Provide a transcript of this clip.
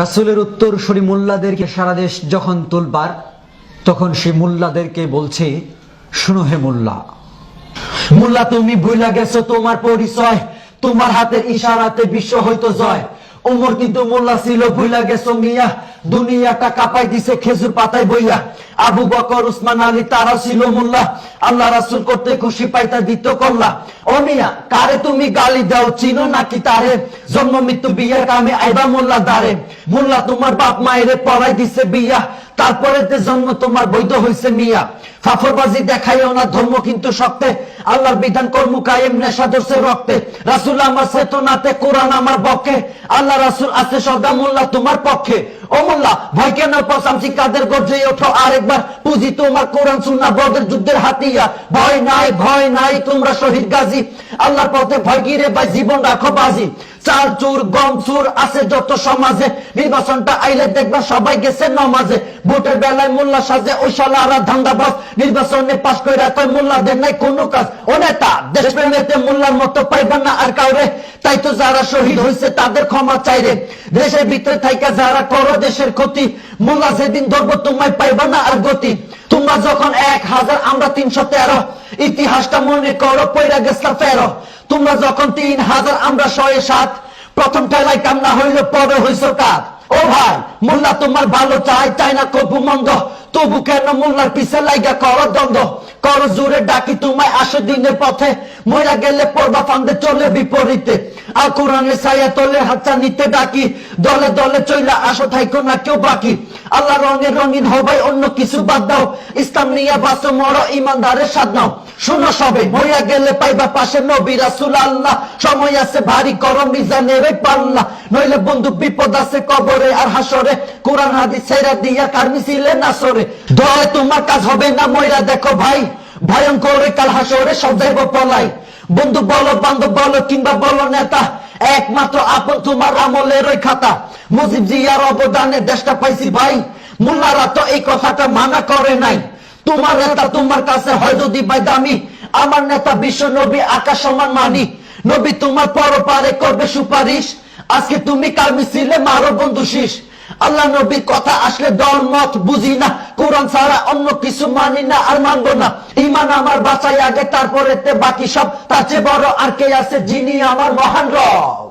রাসূলের উত্তরসূরি মোল্লাদেরকে সারা দেশ যখন তোলবার, তখন সে মোল্লাদেরকে বলছে, শুনো হে মোল্লা, মোল্লা তুমি ভুলে গেছো তোমার পরিচয়, তোমার হাতের ইশারাতে বিশ্ব হয়তো জয়। ওমর কিন্তু মোল্লা ছিল, ভুলে গেছো মিয়া, দুনিয়াটা কাঁপাই দিছে খেজুর পাতায় বইয়া। আবু বকর উসমান আলী তারা ছিল মোল্লা, আল্লাহ রাসূল করতে খুশি পাইতা দিত কল্লা। ও মিয়া, কারে তুমি গালি দাও, চিনো নাকি তারে? জন্ম মৃত্যু বিয়ের কামে আইবা মোল্লা দারে। মোল্লা তোমার বাপ মায়েরে পড়াই দিছে বিয়া, তারপরে জন্ম তোমার বৈধ হইছে মিয়া। ফাফরবাজি দেখাইও না, ধর্ম কিন্তু শক্তে, আল্লাহর বিধান কর্ম কায়েম, নেশা ধরছে রক্তে। রাসূল আমার চেতনাতে, কোরআন আমার পক্ষে, আল্লাহ রাসূল আছে সদা মোল্লা তোমার পক্ষে। ও মোল্লা ভয় কেন পচামচি কাদের গর্জে ওঠো আরেকবার, পুঁজি তোমার কোরআন সুন্নাহ বদের যুদ্ধের হাতিয়া। ভয় নাই ভয় নাই তোমরা শহীদ গাজী, আল্লাহর পথে ভয় গিরে ভাই জীবন রাখো বাজি। চাল চুর গম চুর আছে যত সমাজে, নির্বাচনটা আইলে দেখবা সবাই গেছে নমাজে। ভোটের বেলায় মোল্লা সাজে ওই শালারা ধান্দাবাজ, নির্বাচনে পাশ কইরা কয় মোল্লাদের নাই কোনো কাজ। ও নেতা, দেশপ্রেমেতে মোল্লার মতো পাইবা না আর কাউরে, তাই তো যারা শহীদ হয়েছে তাদের ক্ষমা চাইরে। দেশের ভিতরে থাইকা যারা করো দেশের ক্ষতি, মোল্লা যেদিন ধরবো তোমায় পাইবা না আর গতি। তোমরা যখন 1000 আমরা 313, ইতিহাসটা মনে করো পয়রা গেছলা ফেরো। তোমরা যখন 3000 আমরা 107, প্রথম ঠেলায় কামনা হইল পরে হইছ কাজ। ও ভাই মোল্লা তোমার ভালো চাই, চাই না কবু মন্দ, তবু কেন মোল্লার পিছে লাইগা করো দ্বন্দ্ব? করো জোরে ডাকি তোমায় আসে দিনের পথে, মইরা গেলে পড়বা ফান্দে চলে বিপরীতে। আর কোরআনের ছায়া তলে হাতটা নিতে ডাকি, দলে দলে চইলা আসো থাইকো না কেউ বাকি। আল্লাহ রঙে রঙিন হবাই অন্য কিছু বাদ দাও, ইসলাম নিয়ে বাঁচো মরো ইমানদারের স্বাদ নাও। শুনো সবে মইরা গেলে পাইবা পাশে নবী রাসূল আল্লাহ, সময় আছে ভারী করো মিজানের পাল্লা, নইলে বন্ধু বিপদ আছে কবরে আর হাসরে। কোরআন হাদিস ছেড়া দিয়া কার মিছিলে নাসরে, দলে তোমার কাজ হবে না মইরা দেখো ভাই, ভয়ঙ্কর কাল হাসরে সব যাইব পলাই। বন্ধু বলো বান্ধব বলো কিংবা বলো নেতা, একমাত্র আপন তোমার আমলের ওই খাতা। মুজিব জিয়ার অবদানে দেশটা পাইছি ভাই, মোল্লারা তো এই কথাটা মানা করে নাই। তোমার নেতা তোমার কাছে হয় যদি ভাই দামি, আমার নেতা বিশ্ব নবী আকাশ সমান মানি। নবী তোমার পরপারে করবে সুপারিশ, আজকে তুমি কার মিছিলে মারো বন্ধু শীষ। আল্লাহ নবীর কথা আসলে দল মত বুঝি না, কোরআন ছাড়া অন্য কিছু মানি না আর মানবো না। ইমান আমার বাঁচাই আগে, তারপরে বাকি সব, তার চেয়ে বড় আর কে আছে যিনি আমার মহান রব।